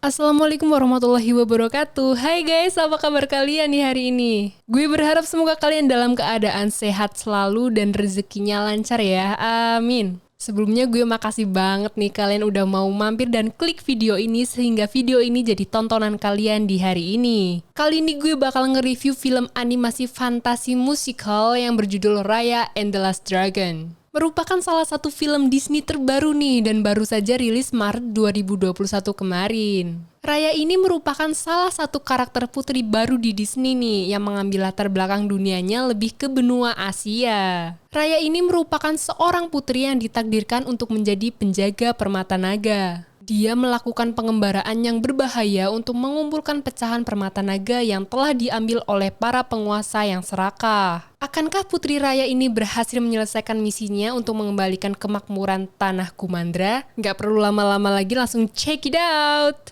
Assalamualaikum warahmatullahi wabarakatuh. Hai guys, apa kabar kalian nih hari ini? Gue berharap semoga kalian dalam keadaan sehat selalu dan rezekinya lancar ya. Amin. Sebelumnya gue makasih banget nih kalian udah mau mampir dan klik video ini sehingga video ini jadi tontonan kalian di hari ini. Kali ini gue bakal nge-review film animasi fantasi musikal yang berjudul Raya and the Last Dragon. Merupakan salah satu film Disney terbaru nih dan baru saja rilis Maret 2021 kemarin. Raya ini merupakan salah satu karakter putri baru di Disney nih yang mengambil latar belakang dunianya lebih ke benua Asia. Raya ini merupakan seorang putri yang ditakdirkan untuk menjadi penjaga permata naga. Dia melakukan pengembaraan yang berbahaya untuk mengumpulkan pecahan permata naga yang telah diambil oleh para penguasa yang serakah. Akankah Putri Raya ini berhasil menyelesaikan misinya untuk mengembalikan kemakmuran tanah Kumandra? Nggak perlu lama-lama lagi, langsung check it out!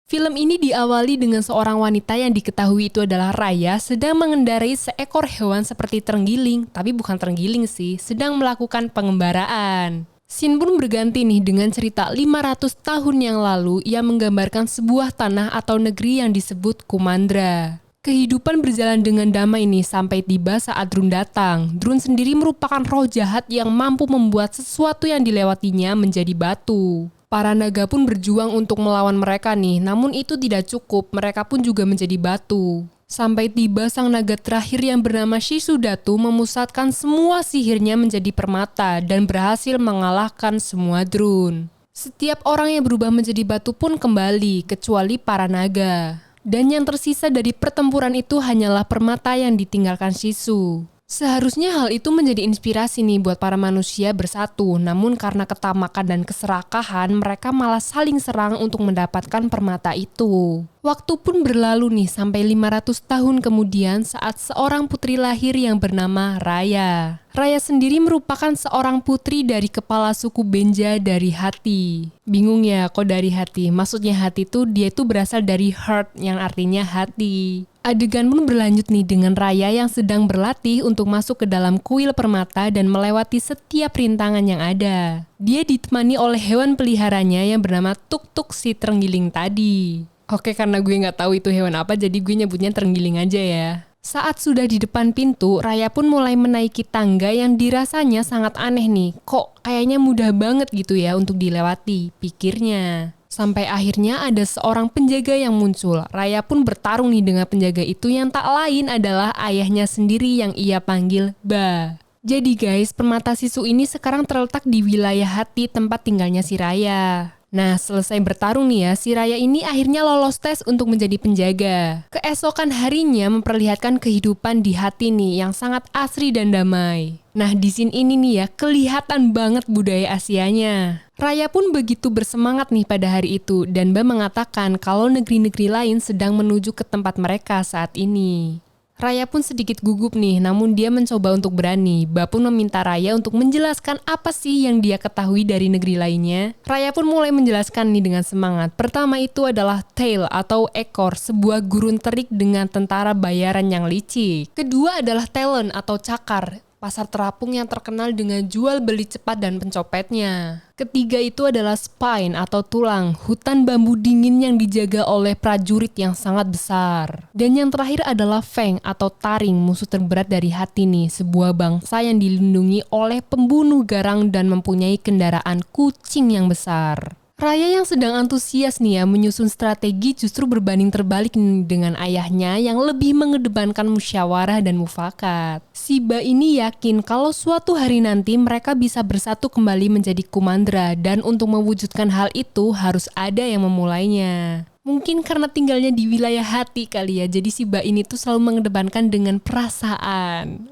Film ini diawali dengan seorang wanita yang diketahui itu adalah Raya sedang mengendarai seekor hewan seperti terenggiling, tapi bukan terenggiling sih, sedang melakukan pengembaraan. Scene pun berganti nih dengan cerita 500 tahun yang lalu yang menggambarkan sebuah tanah atau negeri yang disebut Kumandra. Kehidupan berjalan dengan damai nih sampai tiba saat Drun datang. Drun sendiri merupakan roh jahat yang mampu membuat sesuatu yang dilewatinya menjadi batu. Para naga pun berjuang untuk melawan mereka nih, namun itu tidak cukup, mereka pun juga menjadi batu. Sampai tiba sang naga terakhir yang bernama Shisudatu memusatkan semua sihirnya menjadi permata dan berhasil mengalahkan semua Drun. Setiap orang yang berubah menjadi batu pun kembali, kecuali para naga. Dan yang tersisa dari pertempuran itu hanyalah permata yang ditinggalkan Shisu. Seharusnya hal itu menjadi inspirasi nih buat para manusia bersatu, namun karena ketamakan dan keserakahan, mereka malah saling serang untuk mendapatkan permata itu. Waktu pun berlalu nih sampai 500 tahun kemudian saat seorang putri lahir yang bernama Raya. Raya sendiri merupakan seorang putri dari kepala suku Benja dari Hati. Bingung ya kok dari hati? Maksudnya hati tuh dia tuh berasal dari heart yang artinya hati. Adegan pun berlanjut nih dengan Raya yang sedang berlatih untuk masuk ke dalam kuil permata dan melewati setiap rintangan yang ada. Dia ditemani oleh hewan peliharanya yang bernama Tuk-Tuk si terenggiling tadi. Oke, karena gue nggak tahu itu hewan apa, jadi gue nyebutnya terenggiling aja ya. Saat sudah di depan pintu, Raya pun mulai menaiki tangga yang dirasanya sangat aneh nih. Kok kayaknya mudah banget gitu ya untuk dilewati, pikirnya. Sampai akhirnya ada seorang penjaga yang muncul. Raya pun bertarung nih dengan penjaga itu yang tak lain adalah ayahnya sendiri yang ia panggil Ba. Jadi guys, permata Shisu ini sekarang terletak di wilayah Hati tempat tinggalnya si Raya. Nah, selesai bertarung nih ya, si Raya ini akhirnya lolos tes untuk menjadi penjaga. Keesokan harinya memperlihatkan kehidupan di Hati nih yang sangat asri dan damai. Nah, di scene ini nih ya, kelihatan banget budaya Asianya. Raya pun begitu bersemangat nih pada hari itu, dan Ba mengatakan kalau negeri-negeri lain sedang menuju ke tempat mereka saat ini. Raya pun sedikit gugup nih, namun dia mencoba untuk berani. Ba pun meminta Raya untuk menjelaskan apa sih yang dia ketahui dari negeri lainnya. Raya pun mulai menjelaskan nih dengan semangat. Pertama itu adalah tail atau ekor, sebuah gurun terik dengan tentara bayaran yang licik. Kedua adalah talon atau cakar, pasar terapung yang terkenal dengan jual beli cepat dan pencopetnya. Ketiga itu adalah spine atau tulang, hutan bambu dingin yang dijaga oleh prajurit yang sangat besar. Dan yang terakhir adalah feng atau taring, musuh terberat dari Hati nih, sebuah bangsa yang dilindungi oleh pembunuh garang dan mempunyai kendaraan kucing yang besar. Raya yang sedang antusias nih ya menyusun strategi justru berbanding terbalik nih dengan ayahnya yang lebih mengedepankan musyawarah dan mufakat. Si Ba ini yakin kalau suatu hari nanti mereka bisa bersatu kembali menjadi Kumandra dan untuk mewujudkan hal itu harus ada yang memulainya. Mungkin karena tinggalnya di wilayah Hati kali ya, jadi si Ba ini tuh selalu mengedepankan dengan perasaan.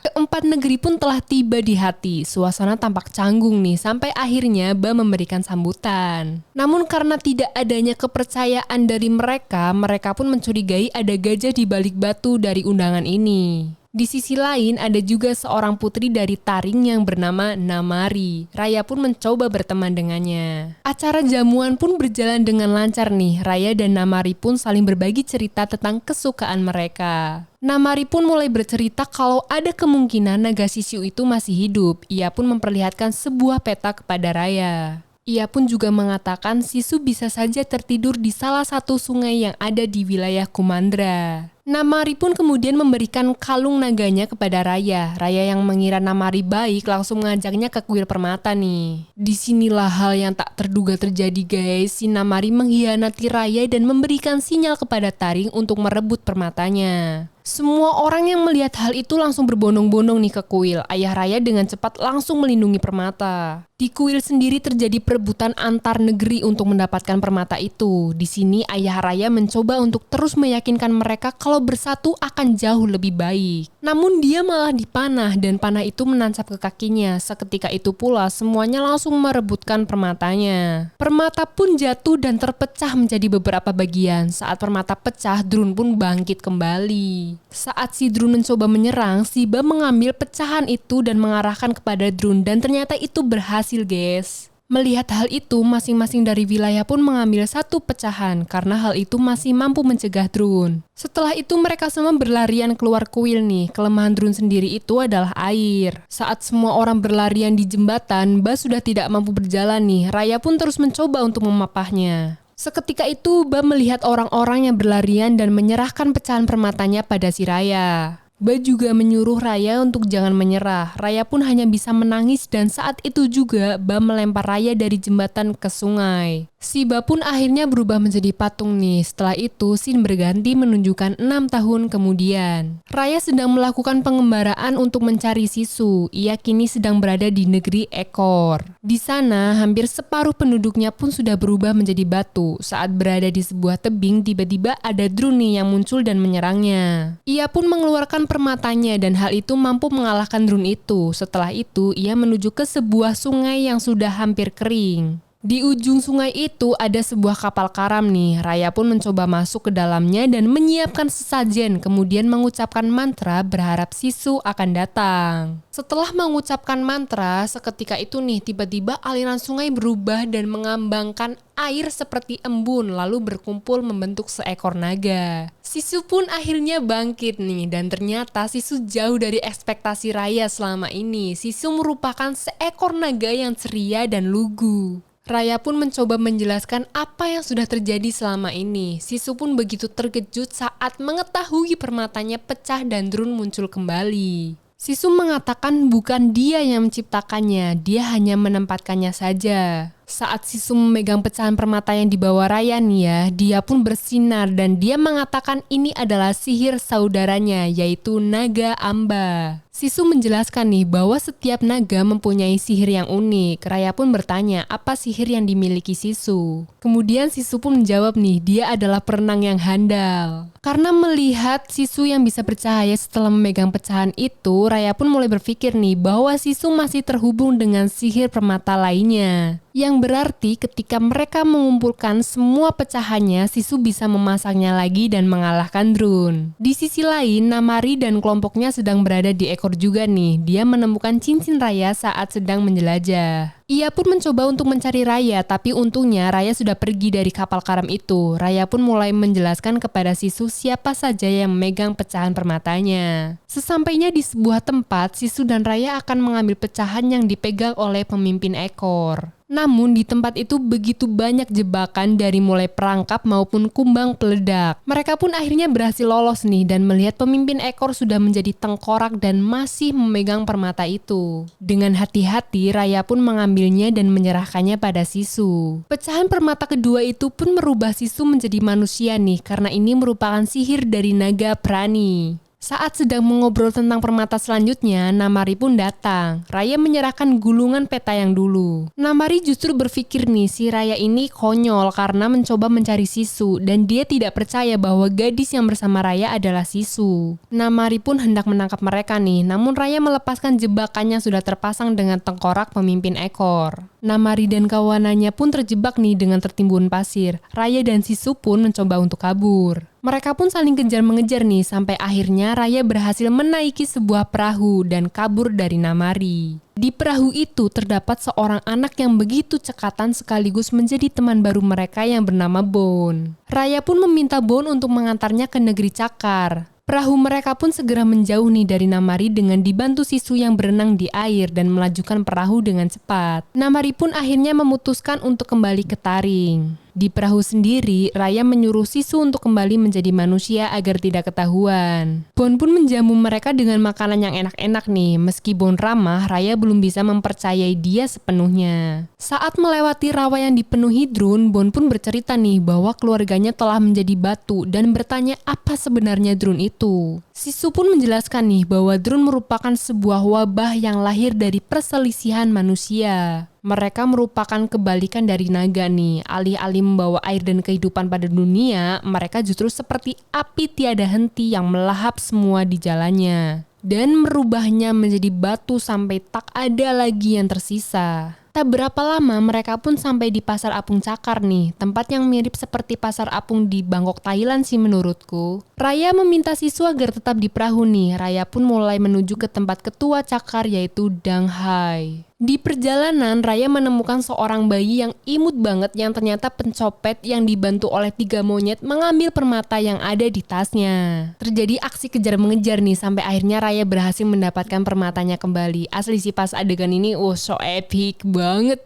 Keempat negeri pun telah tiba di Hati. Suasana tampak canggung nih, sampai akhirnya Ba memberikan sambutan. Namun karena tidak adanya kepercayaan dari mereka, mereka pun mencurigai ada gajah di balik batu dari undangan ini. Di sisi lain, ada juga seorang putri dari Taring yang bernama Namari. Raya pun mencoba berteman dengannya. Acara jamuan pun berjalan dengan lancar nih. Raya dan Namari pun saling berbagi cerita tentang kesukaan mereka. Namari pun mulai bercerita kalau ada kemungkinan naga Sisiu itu masih hidup. Ia pun memperlihatkan sebuah peta kepada Raya. Ia pun juga mengatakan Sisu bisa saja tertidur di salah satu sungai yang ada di wilayah Kumandra. Namari pun kemudian memberikan kalung naganya kepada Raya. Raya yang mengira Namari baik langsung mengajaknya ke kuil permata nih. Disinilah hal yang tak terduga terjadi guys. Si Namari mengkhianati Raya dan memberikan sinyal kepada Taring untuk merebut permatanya. Semua orang yang melihat hal itu langsung berbondong-bondong nih ke kuil. Ayah Raya dengan cepat langsung melindungi permata. Di kuil sendiri terjadi perebutan antar negeri untuk mendapatkan permata itu. Di sini Ayah Raya mencoba untuk terus meyakinkan mereka kalau bersatu akan jauh lebih baik. Namun dia malah dipanah dan panah itu menancap ke kakinya. Seketika itu pula semuanya langsung merebutkan permatanya. Permata pun jatuh dan terpecah menjadi beberapa bagian. Saat permata pecah, Drun pun bangkit kembali. Saat si Drun mencoba menyerang, si Ba mengambil pecahan itu dan mengarahkan kepada Drun dan ternyata itu berhasil guys. Melihat hal itu, masing-masing dari wilayah pun mengambil satu pecahan karena hal itu masih mampu mencegah Drun. Setelah itu mereka semua berlarian keluar kuil nih. Kelemahan Drun sendiri itu adalah air. Saat semua orang berlarian di jembatan, Ba sudah tidak mampu berjalan nih. Raya pun terus mencoba untuk memapahnya. Seketika itu, Ba melihat orang-orang yang berlarian dan menyerahkan pecahan permatanya pada si Raya. Ba juga menyuruh Raya untuk jangan menyerah. Raya pun hanya bisa menangis dan saat itu juga Ba melempar Raya dari jembatan ke sungai. Si Ba pun akhirnya berubah menjadi patung nih. Setelah itu, scene berganti menunjukkan 6 tahun kemudian. Raya sedang melakukan pengembaraan untuk mencari Sisu. Ia kini sedang berada di negeri Ekor. Di sana, hampir separuh penduduknya pun sudah berubah menjadi batu. Saat berada di sebuah tebing, tiba-tiba ada Drun nih yang muncul dan menyerangnya. Ia pun mengeluarkan permatanya dan hal itu mampu mengalahkan Drun itu. Setelah itu, ia menuju ke sebuah sungai yang sudah hampir kering. Di ujung sungai itu ada sebuah kapal karam nih. Raya pun mencoba masuk ke dalamnya dan menyiapkan sesajen, kemudian mengucapkan mantra berharap Sisu akan datang. Setelah mengucapkan mantra, seketika itu nih tiba-tiba aliran sungai berubah dan mengambangkan air seperti embun lalu berkumpul membentuk seekor naga. Sisu pun akhirnya bangkit nih dan ternyata Sisu jauh dari ekspektasi Raya selama ini. Sisu merupakan seekor naga yang ceria dan lugu. Raya pun mencoba menjelaskan apa yang sudah terjadi selama ini. Sisu pun begitu terkejut saat mengetahui permatanya pecah dan Drun muncul kembali. Sisu mengatakan bukan dia yang menciptakannya, dia hanya menempatkannya saja. Saat Sisu memegang pecahan permata yang dibawa Raya nih ya, dia pun bersinar dan dia mengatakan ini adalah sihir saudaranya yaitu naga Amba. Sisu menjelaskan nih bahwa setiap naga mempunyai sihir yang unik. Raya pun bertanya apa sihir yang dimiliki Sisu. Kemudian Sisu pun menjawab nih dia adalah perenang yang handal. Karena melihat Sisu yang bisa bercahaya setelah memegang pecahan itu, Raya pun mulai berpikir nih bahwa Sisu masih terhubung dengan sihir permata lainnya. Yang berarti ketika mereka mengumpulkan semua pecahannya, Sisu bisa memasangnya lagi dan mengalahkan Drun. Di sisi lain, Namari dan kelompoknya sedang berada di Ekor juga nih. Dia menemukan cincin Raya saat sedang menjelajah. Ia pun mencoba untuk mencari Raya, tapi untungnya Raya sudah pergi dari kapal karam itu. Raya pun mulai menjelaskan kepada Sisu siapa saja yang memegang pecahan permatanya. Sesampainya di sebuah tempat, Sisu dan Raya akan mengambil pecahan yang dipegang oleh pemimpin Ekor. Namun di tempat itu begitu banyak jebakan dari mulai perangkap maupun kumbang peledak. Mereka pun akhirnya berhasil lolos nih dan melihat pemimpin Ekor sudah menjadi tengkorak dan masih memegang permata itu. Dengan hati-hati Raya pun mengambilnya dan menyerahkannya pada Sisu. Pecahan permata kedua itu pun merubah Sisu menjadi manusia nih karena ini merupakan sihir dari naga Prani. Saat sedang mengobrol tentang permata selanjutnya, Namari pun datang. Raya menyerahkan gulungan peta yang dulu. Namari justru berpikir nih si Raya ini konyol karena mencoba mencari Sisu dan dia tidak percaya bahwa gadis yang bersama Raya adalah Sisu. Namari pun hendak menangkap mereka nih, namun Raya melepaskan jebakannya sudah terpasang dengan tengkorak pemimpin Ekor. Namari dan kawanannya pun terjebak nih dengan tertimbun pasir. Raya dan Sisu pun mencoba untuk kabur. Mereka pun saling kejar-mengejar nih sampai akhirnya Raya berhasil menaiki sebuah perahu dan kabur dari Namari. Di perahu itu terdapat seorang anak yang begitu cekatan sekaligus menjadi teman baru mereka yang bernama Bon. Raya pun meminta Bon untuk mengantarnya ke negeri Cakar. Perahu mereka pun segera menjauh nih dari Namari dengan dibantu Sisu yang berenang di air dan melajukan perahu dengan cepat. Namari pun akhirnya memutuskan untuk kembali ke taring. Di perahu sendiri, Raya menyuruh Sisu untuk kembali menjadi manusia agar tidak ketahuan. Bon pun menjamu mereka dengan makanan yang enak-enak nih. Meski Bon ramah, Raya belum bisa mempercayai dia sepenuhnya. Saat melewati rawa yang dipenuhi drone, Bon pun bercerita nih bahwa keluarganya telah menjadi batu dan bertanya apa sebenarnya drone itu. Sisu pun menjelaskan nih bahwa drone merupakan sebuah wabah yang lahir dari perselisihan manusia. Mereka merupakan kebalikan dari naga nih. Alih-alih membawa air dan kehidupan pada dunia, mereka justru seperti api tiada henti yang melahap semua di jalannya dan merubahnya menjadi batu sampai tak ada lagi yang tersisa. Tak berapa lama mereka pun sampai di Pasar Apung Cakar nih, tempat yang mirip seperti Pasar Apung di Bangkok, Thailand sih menurutku. Raya meminta siswa agar tetap di perahu nih. Raya pun mulai menuju ke tempat ketua Cakar yaitu Dang Hai. Di perjalanan, Raya menemukan seorang bayi yang imut banget yang ternyata pencopet yang dibantu oleh 3 monyet mengambil permata yang ada di tasnya. Terjadi aksi kejar-mengejar nih sampai akhirnya Raya berhasil mendapatkan permatanya kembali. Asli sih pas adegan ini, so epic banget,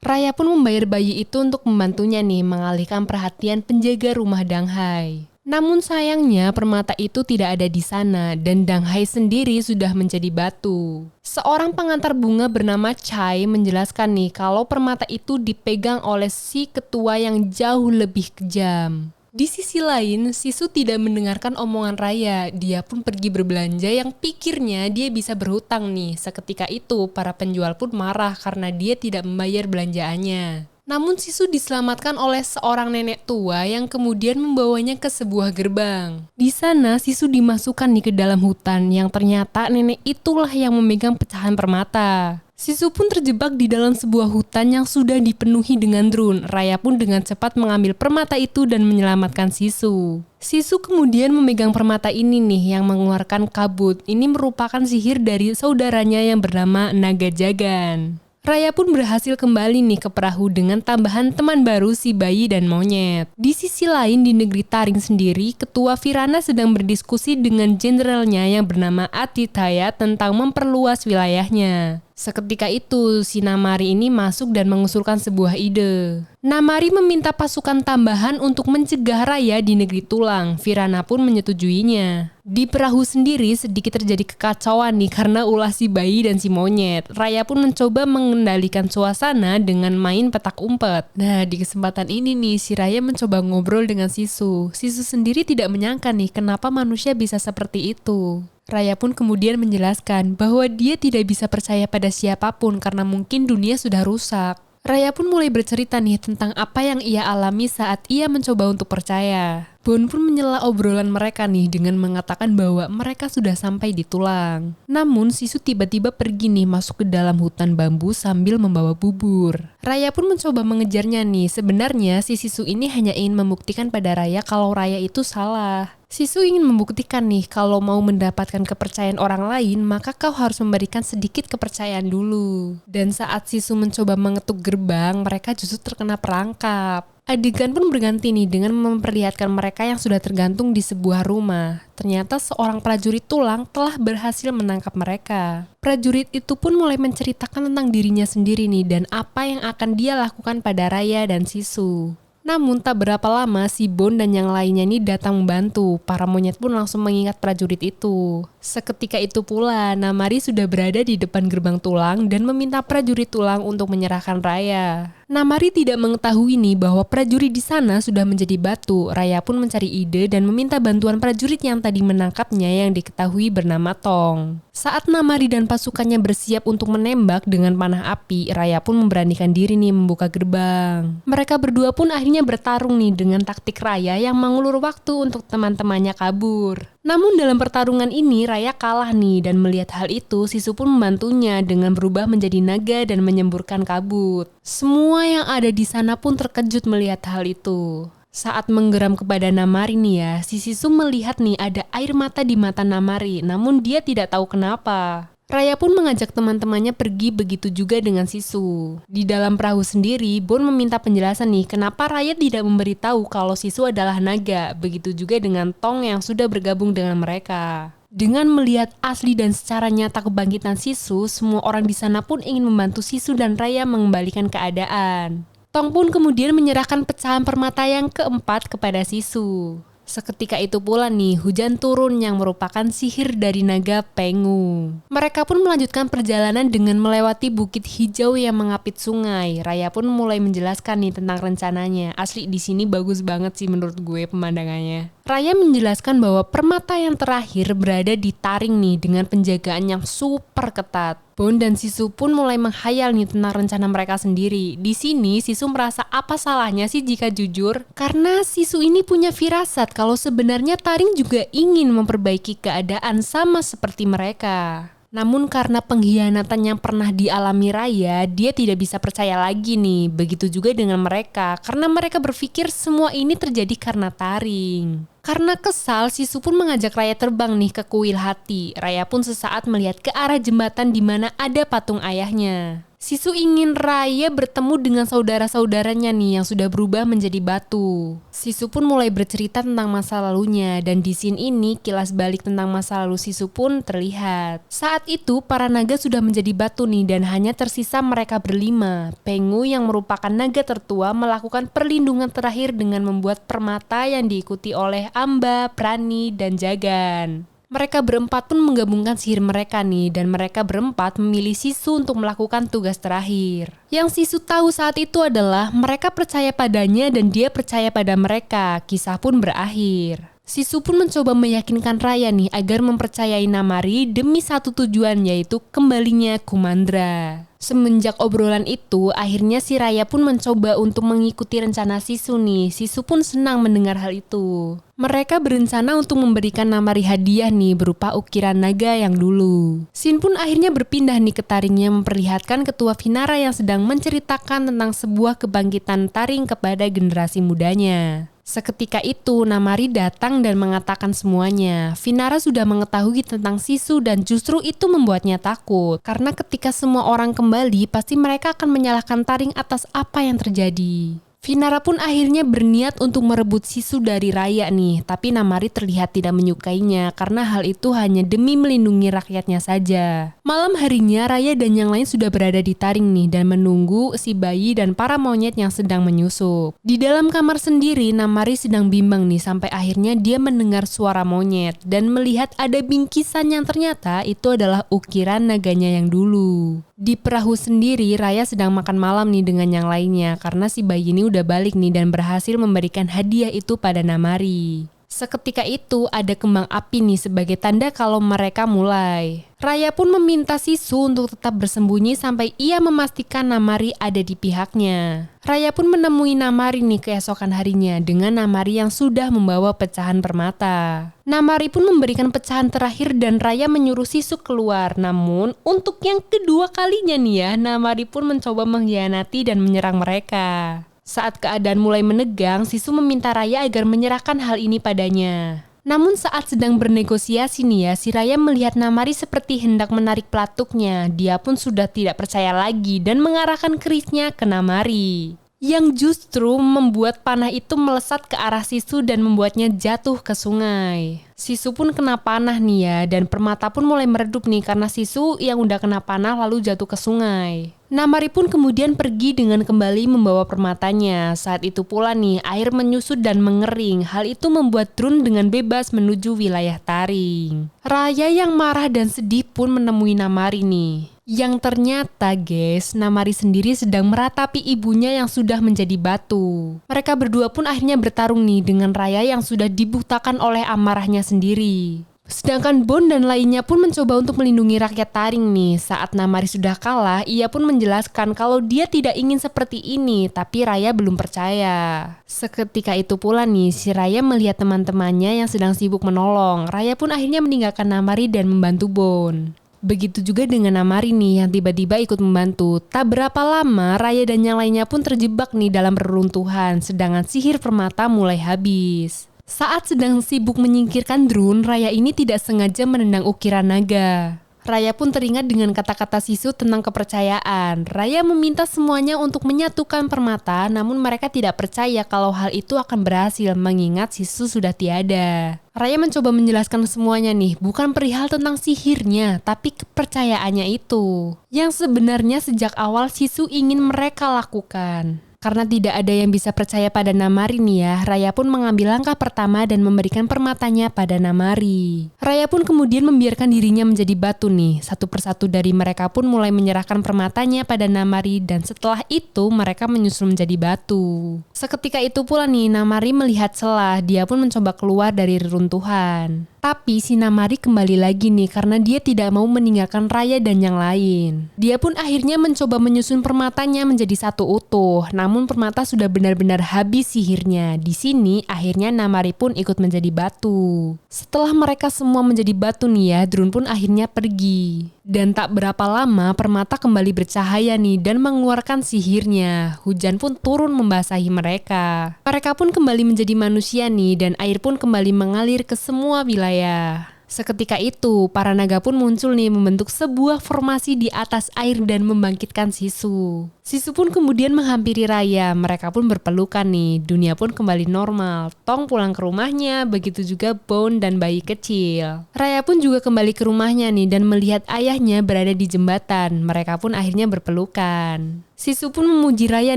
Raya pun membayar bayi itu untuk membantunya nih mengalihkan perhatian penjaga rumah Dang Hai. Namun sayangnya permata itu tidak ada di sana dan Dang Hai sendiri sudah menjadi batu. Seorang pengantar bunga bernama Chai menjelaskan nih kalau permata itu dipegang oleh si ketua yang jauh lebih kejam. Di sisi lain, Sisu tidak mendengarkan omongan Raya. Dia pun pergi berbelanja yang pikirnya dia bisa berhutang nih. Seketika itu, para penjual pun marah karena dia tidak membayar belanjaannya. Namun Sisu diselamatkan oleh seorang nenek tua yang kemudian membawanya ke sebuah gerbang. Di sana Sisu dimasukkan nih ke dalam hutan yang ternyata nenek itulah yang memegang pecahan permata. Sisu pun terjebak di dalam sebuah hutan yang sudah dipenuhi dengan drone. Raya pun dengan cepat mengambil permata itu dan menyelamatkan Sisu. Sisu kemudian memegang permata ini nih yang mengeluarkan kabut. Ini merupakan sihir dari saudaranya yang bernama Naga Jagan. Raya pun berhasil kembali nih ke perahu dengan tambahan teman baru si bayi dan monyet. Di sisi lain di negeri Taring sendiri, ketua Virana sedang berdiskusi dengan jenderalnya yang bernama Atithaya tentang memperluas wilayahnya. Seketika itu, si Namari ini masuk dan mengusulkan sebuah ide. Namari meminta pasukan tambahan untuk mencegah Raya di negeri Tulang. Virana pun menyetujuinya. Di perahu sendiri sedikit terjadi kekacauan nih karena ulah si bayi dan si monyet. Raya pun mencoba mengendalikan suasana dengan main petak umpet. Nah, di kesempatan ini nih si Raya mencoba ngobrol dengan Sisu. Sisu sendiri tidak menyangka nih kenapa manusia bisa seperti itu. Raya pun kemudian menjelaskan bahwa dia tidak bisa percaya pada siapapun karena mungkin dunia sudah rusak. Raya pun mulai bercerita nih tentang apa yang ia alami saat ia mencoba untuk percaya. Bon pun menyela obrolan mereka nih dengan mengatakan bahwa mereka sudah sampai di Tulang. Namun Sisu tiba-tiba pergi nih masuk ke dalam hutan bambu sambil membawa bubur. Raya pun mencoba mengejarnya nih. Sebenarnya si Sisu ini hanya ingin membuktikan pada Raya kalau Raya itu salah. Sisu ingin membuktikan nih kalau mau mendapatkan kepercayaan orang lain maka kau harus memberikan sedikit kepercayaan dulu. Dan saat Sisu mencoba mengetuk gerbang mereka justru terkena perangkap. Adegan pun berganti nih dengan memperlihatkan mereka yang sudah tergantung di sebuah rumah. Ternyata seorang prajurit Tulang telah berhasil menangkap mereka. Prajurit itu pun mulai menceritakan tentang dirinya sendiri nih dan apa yang akan dia lakukan pada Raya dan Sisu. Namun tak berapa lama si Bon dan yang lainnya ini datang membantu. Para monyet pun langsung mengingat prajurit itu. Seketika itu pula Namari sudah berada di depan gerbang Tulang dan meminta prajurit Tulang untuk menyerahkan Raya. Namari tidak mengetahui nih bahwa prajurit di sana sudah menjadi batu. Raya pun mencari ide dan meminta bantuan prajurit yang tadi menangkapnya yang diketahui bernama Tong. Saat Namari dan pasukannya bersiap untuk menembak dengan panah api, Raya pun memberanikan diri nih membuka gerbang. Mereka berdua pun akhirnya bertarung nih dengan taktik Raya yang mengulur waktu untuk teman-temannya kabur. Namun dalam pertarungan ini Raya kalah nih dan melihat hal itu Sisu pun membantunya dengan berubah menjadi naga dan menyemburkan kabut. Semua yang ada di sana pun terkejut melihat hal itu. Saat menggeram kepada Namari nih si Sisu melihat nih ada air mata di mata Namari namun dia tidak tahu kenapa. Raya pun mengajak teman-temannya pergi, begitu juga dengan Sisu. Di dalam perahu sendiri, Bon meminta penjelasan nih kenapa Raya tidak memberitahu kalau Sisu adalah naga. Begitu juga dengan Tong yang sudah bergabung dengan mereka. Dengan melihat asli dan secara nyata kebangkitan Sisu, semua orang di sana pun ingin membantu Sisu dan Raya mengembalikan keadaan. Tong pun kemudian menyerahkan pecahan permata yang keempat kepada Sisu. Seketika itu pula nih, hujan turun yang merupakan sihir dari naga Pengu. Mereka pun melanjutkan perjalanan dengan melewati bukit hijau yang mengapit sungai. Raya pun mulai menjelaskan nih tentang rencananya. Asli di sini bagus banget sih menurut gue pemandangannya. Raya menjelaskan bahwa permata yang terakhir berada di Taring nih dengan penjagaan yang super ketat. Bon dan Sisu pun mulai menghayal nih tentang rencana mereka sendiri. Di sini Sisu merasa apa salahnya sih jika jujur? Karena Sisu ini punya firasat kalau sebenarnya Taring juga ingin memperbaiki keadaan sama seperti mereka. Namun karena pengkhianatan yang pernah dialami Raya, dia tidak bisa percaya lagi nih. Begitu juga dengan mereka, karena mereka berpikir semua ini terjadi karena Taring. Karena kesal, Sisu pun mengajak Raya terbang nih ke kuil hati. Raya pun sesaat melihat ke arah jembatan di mana ada patung ayahnya. Sisu ingin Raya bertemu dengan saudara-saudaranya nih yang sudah berubah menjadi batu. Sisu pun mulai bercerita tentang masa lalunya dan di scene ini kilas balik tentang masa lalu Sisu pun terlihat. Saat itu para naga sudah menjadi batu nih dan hanya tersisa mereka berlima. Pengu yang merupakan naga tertua melakukan perlindungan terakhir dengan membuat permata yang diikuti oleh Amba, Prani, dan Jagan. Mereka berempat pun menggabungkan sihir mereka nih dan mereka berempat memilih Sisu untuk melakukan tugas terakhir. Yang Sisu tahu saat itu adalah mereka percaya padanya dan dia percaya pada mereka. Kisah pun berakhir. Sisu pun mencoba meyakinkan Raya nih agar mempercayai Namari demi satu tujuan, yaitu kembalinya Kumandra. Semenjak obrolan itu, akhirnya si Raya pun mencoba untuk mengikuti rencana Sisu nih. Sisu pun senang mendengar hal itu. Mereka berencana untuk memberikan Namari hadiah nih berupa ukiran naga yang dulu. Scene pun akhirnya berpindah nih ke Taring yang memperlihatkan ketua Vinara yang sedang menceritakan tentang sebuah kebangkitan Taring kepada generasi mudanya. Seketika itu, Namari datang dan mengatakan semuanya. Vinara sudah mengetahui tentang Sisu dan justru itu membuatnya takut. Karena ketika semua orang kembali, pasti mereka akan menyalahkan Taring atas apa yang terjadi. Vinara pun akhirnya berniat untuk merebut Sisu dari Raya nih, tapi Namari terlihat tidak menyukainya karena hal itu hanya demi melindungi rakyatnya saja. Malam harinya Raya dan yang lain sudah berada di Taring nih dan menunggu si bayi dan para monyet yang sedang menyusup. Di dalam kamar sendiri Namari sedang bimbang nih sampai akhirnya dia mendengar suara monyet dan melihat ada bingkisan yang ternyata itu adalah ukiran naganya yang dulu. Di perahu sendiri, Raya sedang makan malam nih dengan yang lainnya karena si bayi ini udah balik nih dan berhasil memberikan hadiah itu pada Namari. Seketika itu ada kembang api nih sebagai tanda kalau mereka mulai. Raya pun meminta Sisu untuk tetap bersembunyi sampai ia memastikan Namari ada di pihaknya. Raya pun menemui Namari nih keesokan harinya dengan Namari yang sudah membawa pecahan permata. Namari pun memberikan pecahan terakhir dan Raya menyuruh Sisu keluar. Namun untuk yang kedua kalinya nih ya, Namari pun mencoba mengkhianati dan menyerang mereka. Saat keadaan mulai menegang, Sisu meminta Raya agar menyerahkan hal ini padanya. Namun saat sedang bernegosiasi nih ya, si Raya melihat Namari seperti hendak menarik pelatuknya. Dia pun sudah tidak percaya lagi dan mengarahkan kerisnya ke Namari. Yang justru membuat panah itu melesat ke arah Sisu dan membuatnya jatuh ke sungai. Sisu pun kena panah nih ya, dan permata pun mulai meredup nih karena Sisu yang udah kena panah lalu jatuh ke sungai. Namari pun kemudian pergi dengan kembali membawa permatanya. Saat itu pula nih air menyusut dan mengering. Hal itu membuat Drun dengan bebas menuju wilayah Taring. Raya yang marah dan sedih pun menemui Namari nih. Yang ternyata guys, Namari sendiri sedang meratapi ibunya yang sudah menjadi batu. Mereka berdua pun akhirnya bertarung nih dengan Raya yang sudah dibutakan oleh amarahnya sendiri. Sedangkan Bon dan lainnya pun mencoba untuk melindungi rakyat Taring nih. Saat Namari sudah kalah, ia pun menjelaskan kalau dia tidak ingin seperti ini, tapi Raya belum percaya. Seketika itu pula nih, si Raya melihat teman-temannya yang sedang sibuk menolong. Raya pun akhirnya meninggalkan Namari dan membantu Bon. Begitu juga dengan Namari nih yang tiba-tiba ikut membantu. Tak berapa lama, Raya dan yang lainnya pun terjebak nih dalam reruntuhan, sedangkan sihir permata mulai habis. Saat sedang sibuk menyingkirkan Drun, Raya ini tidak sengaja menendang ukiran naga. Raya pun teringat dengan kata-kata Sisu tentang kepercayaan. Raya meminta semuanya untuk menyatukan permata, namun mereka tidak percaya kalau hal itu akan berhasil mengingat Sisu sudah tiada. Raya mencoba menjelaskan semuanya nih, bukan perihal tentang sihirnya, tapi kepercayaannya itu. Yang sebenarnya sejak awal Sisu ingin mereka lakukan. Karena tidak ada yang bisa percaya pada Namari nih ya, Raya pun mengambil langkah pertama dan memberikan permatanya pada Namari. Raya pun kemudian membiarkan dirinya menjadi batu nih. Satu persatu dari mereka pun mulai menyerahkan permatanya pada Namari dan setelah itu mereka menyusul menjadi batu. Seketika itu pula nih Namari melihat celah, dia pun mencoba keluar dari reruntuhan. Tapi si Namari kembali lagi nih karena dia tidak mau meninggalkan Raya dan yang lain. Dia pun akhirnya mencoba menyusun permatanya menjadi satu utuh, namun permata sudah benar-benar habis sihirnya. Di sini akhirnya Namari pun ikut menjadi batu. Setelah mereka semua menjadi batu nih ya, Drun pun akhirnya pergi. Dan tak berapa lama permata kembali bercahaya nih dan mengeluarkan sihirnya. Hujan pun turun membasahi mereka. Mereka pun kembali menjadi manusia nih dan air pun kembali mengalir ke semua wilayah. Seketika itu, para naga pun muncul nih membentuk sebuah formasi di atas air dan membangkitkan Sisu. Sisu pun kemudian menghampiri Raya, mereka pun berpelukan nih, dunia pun kembali normal. Tong pulang ke rumahnya, begitu juga Bone dan bayi kecil. Raya pun juga kembali ke rumahnya nih dan melihat ayahnya berada di jembatan, mereka pun akhirnya berpelukan. Sisu pun memuji Raya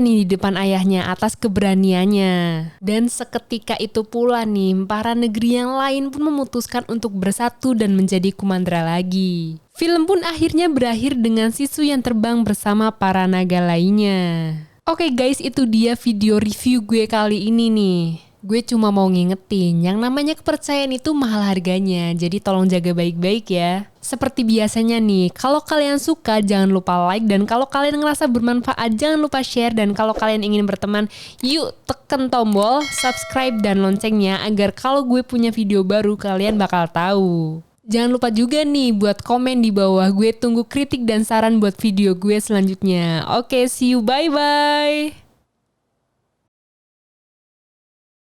nih di depan ayahnya atas keberaniannya. Dan seketika itu pula nih, para negeri yang lain pun memutuskan untuk bersatu dan menjadi Kumandra lagi. Film pun akhirnya berakhir dengan Sisu yang terbang bersama para naga lainnya. Oke guys, itu dia video review gue kali ini nih. Gue cuma mau ngingetin, yang namanya kepercayaan itu mahal harganya, jadi tolong jaga baik-baik ya. Seperti biasanya nih, kalau kalian suka jangan lupa like, dan kalau kalian ngerasa bermanfaat jangan lupa share, dan kalau kalian ingin berteman, yuk tekan tombol subscribe dan loncengnya agar kalau gue punya video baru kalian bakal tahu. Jangan lupa juga nih buat komen di bawah, gue tunggu kritik dan saran buat video gue selanjutnya. Oke, see you, bye-bye!